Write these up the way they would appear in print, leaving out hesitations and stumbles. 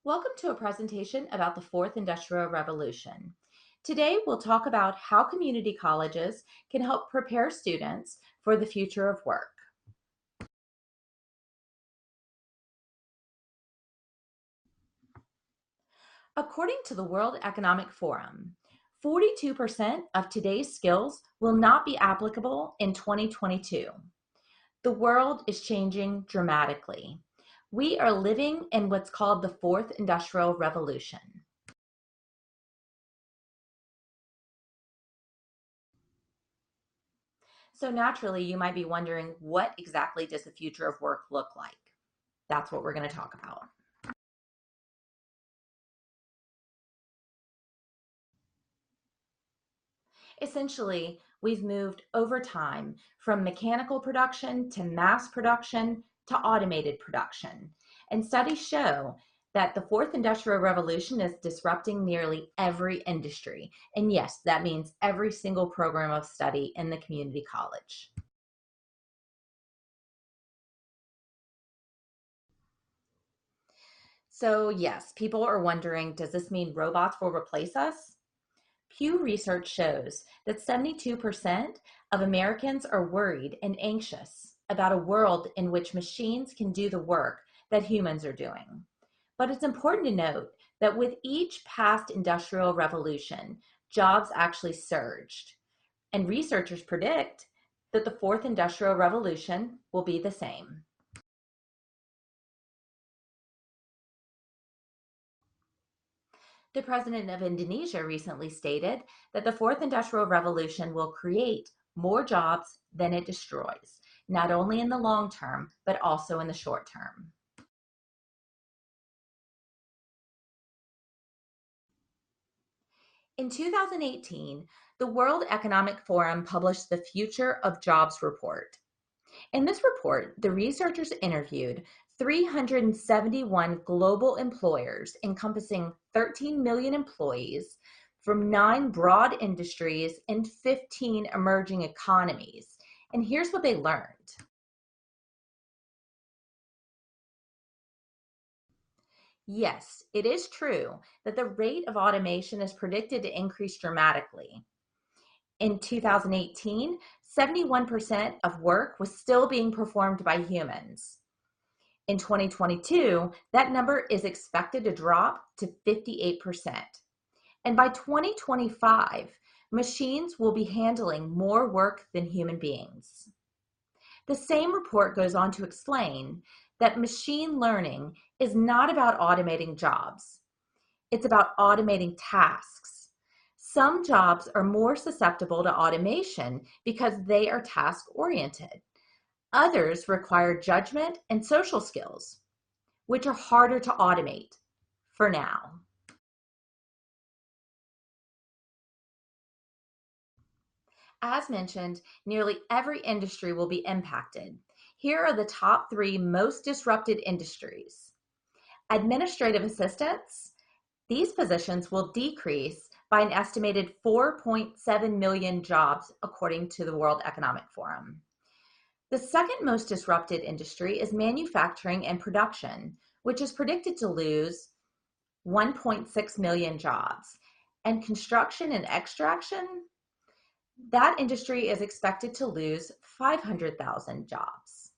Welcome to a presentation about the Fourth Industrial Revolution. Today, we'll talk about how community colleges can help prepare students for the future of work. According to the World Economic Forum, 42% of today's skills will not be applicable in 2022. The world is changing dramatically. We are living in what's called the Fourth Industrial Revolution. So naturally, you might be wondering, what exactly does the future of work look like? That's what we're going to talk about. Essentially, we've moved over time from mechanical production to mass production to automated production. And studies show that the fourth industrial revolution is disrupting nearly every industry. And yes, that means every single program of study in the community college. So yes, people are wondering, does this mean robots will replace us? Pew Research shows that 72% of Americans are worried and anxious about a world in which machines can do the work that humans are doing. But it's important to note that with each past industrial revolution, jobs actually surged. And researchers predict that the fourth industrial revolution will be the same. The president of Indonesia recently stated that the fourth industrial revolution will create more jobs than it destroys, not only in the long term, but also in the short term. In 2018, the World Economic Forum published the Future of Jobs report. In this report, the researchers interviewed 371 global employers encompassing 13 million employees from 9 broad industries and 15 emerging economies. And here's what they learned. Yes, it is true that the rate of automation is predicted to increase dramatically. In 2018, 71% of work was still being performed by humans. In 2022, that number is expected to drop to 58%. And by 2025, machines will be handling more work than human beings. The same report goes on to explain that machine learning is not about automating jobs. It's about automating tasks. Some jobs are more susceptible to automation because they are task-oriented. Others require judgment and social skills, which are harder to automate for now. As mentioned, nearly every industry will be impacted. Here are the top 3 most disrupted industries. Administrative assistants. These positions will decrease by an estimated 4.7 million jobs, according to the World Economic Forum. The second most disrupted industry is manufacturing and production, which is predicted to lose 1.6 million jobs. And construction and extraction, that industry is expected to lose 500,000 jobs.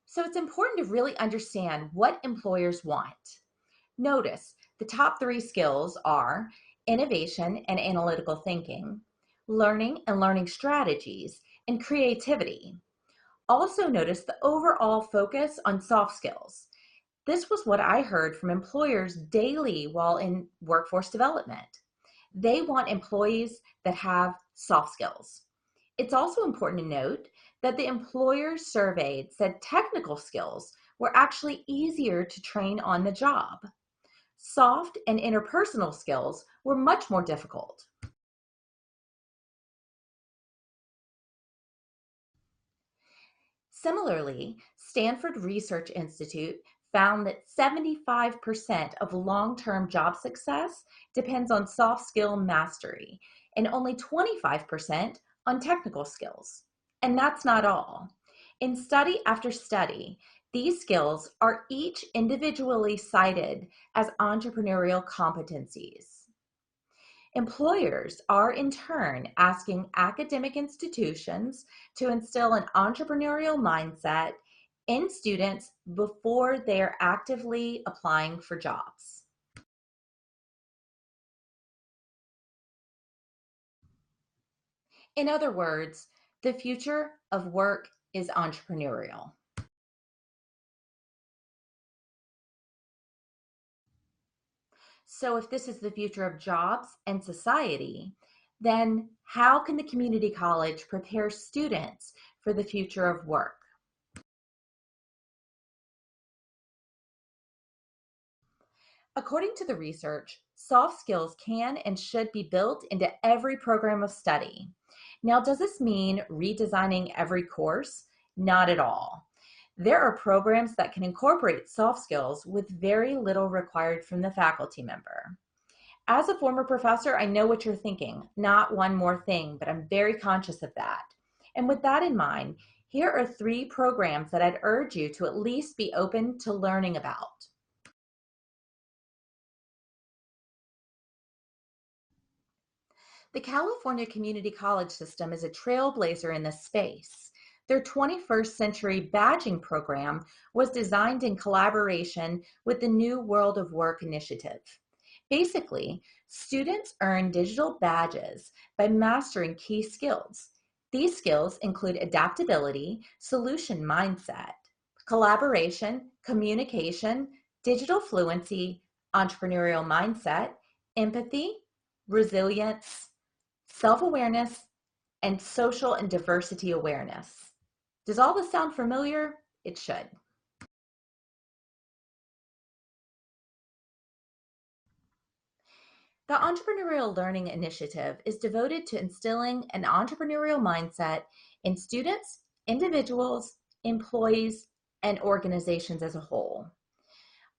So it's important to really understand what employers want. Notice the top 3 skills are innovation and analytical thinking, learning and learning strategies, and creativity. Also notice the overall focus on soft skills. This was what I heard from employers daily while in workforce development. They want employees that have soft skills. It's also important to note that the employers surveyed said technical skills were actually easier to train on the job. Soft and interpersonal skills were much more difficult. Similarly, Stanford Research Institute found that 75% of long-term job success depends on soft skill mastery and only 25% on technical skills. And that's not all. In study after study, these skills are each individually cited as entrepreneurial competencies. Employers are in turn asking academic institutions to instill an entrepreneurial mindset in students before they are actively applying for jobs. In other words, the future of work is entrepreneurial. So, if this is the future of jobs and society, then how can the community college prepare students for the future of work? According to the research, soft skills can and should be built into every program of study. Now, does this mean redesigning every course? Not at all. There are programs that can incorporate soft skills with very little required from the faculty member. As a former professor, I know what you're thinking, not one more thing, but I'm very conscious of that. And with that in mind, here are 3 programs that I'd urge you to at least be open to learning about. The California Community College system is a trailblazer in this space. Their 21st century badging program was designed in collaboration with the New World of Work initiative. Basically, students earn digital badges by mastering key skills. These skills include adaptability, solution mindset, collaboration, communication, digital fluency, entrepreneurial mindset, empathy, resilience, self-awareness, and social and diversity awareness. Does all this sound familiar? It should. The Entrepreneurial Learning Initiative is devoted to instilling an entrepreneurial mindset in students, individuals, employees, and organizations as a whole.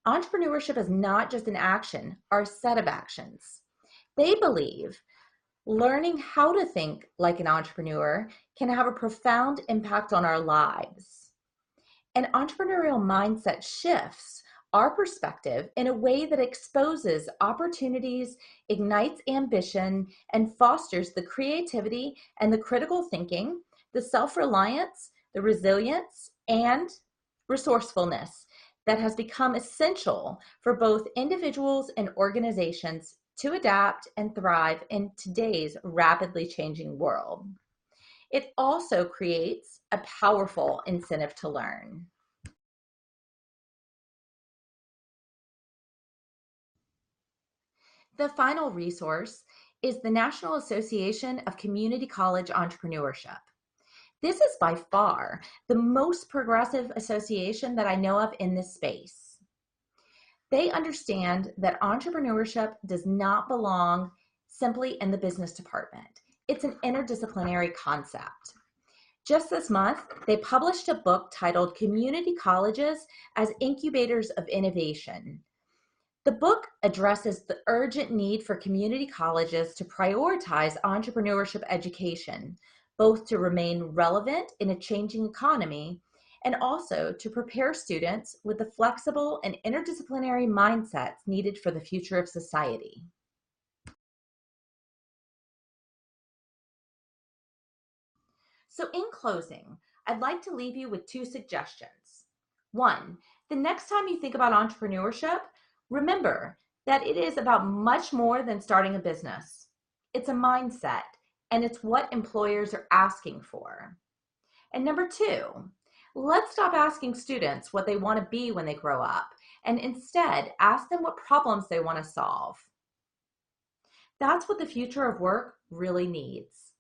Entrepreneurship is not just an action or a set of actions. They believe learning how to think like an entrepreneur can have a profound impact on our lives. An entrepreneurial mindset shifts our perspective in a way that exposes opportunities, ignites ambition, and fosters the creativity and the critical thinking, the self-reliance, the resilience, and resourcefulness that has become essential for both individuals and organizations to adapt and thrive in today's rapidly changing world. It also creates a powerful incentive to learn. The final resource is the National Association of Community College Entrepreneurship. This is by far the most progressive association that I know of in this space. They understand that entrepreneurship does not belong simply in the business department. It's an interdisciplinary concept. Just this month, they published a book titled Community Colleges as Incubators of Innovation. The book addresses the urgent need for community colleges to prioritize entrepreneurship education, both to remain relevant in a changing economy and also to prepare students with the flexible and interdisciplinary mindsets needed for the future of society. So in closing, I'd like to leave you with 2 suggestions. 1, the next time you think about entrepreneurship, remember that it is about much more than starting a business. It's a mindset, and it's what employers are asking for. And number 2, let's stop asking students what they want to be when they grow up, and instead ask them what problems they want to solve. That's what the future of work really needs.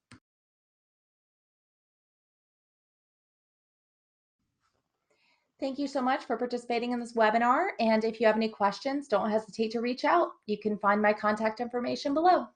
Thank you so much for participating in this webinar. And if you have any questions, don't hesitate to reach out. You can find my contact information below.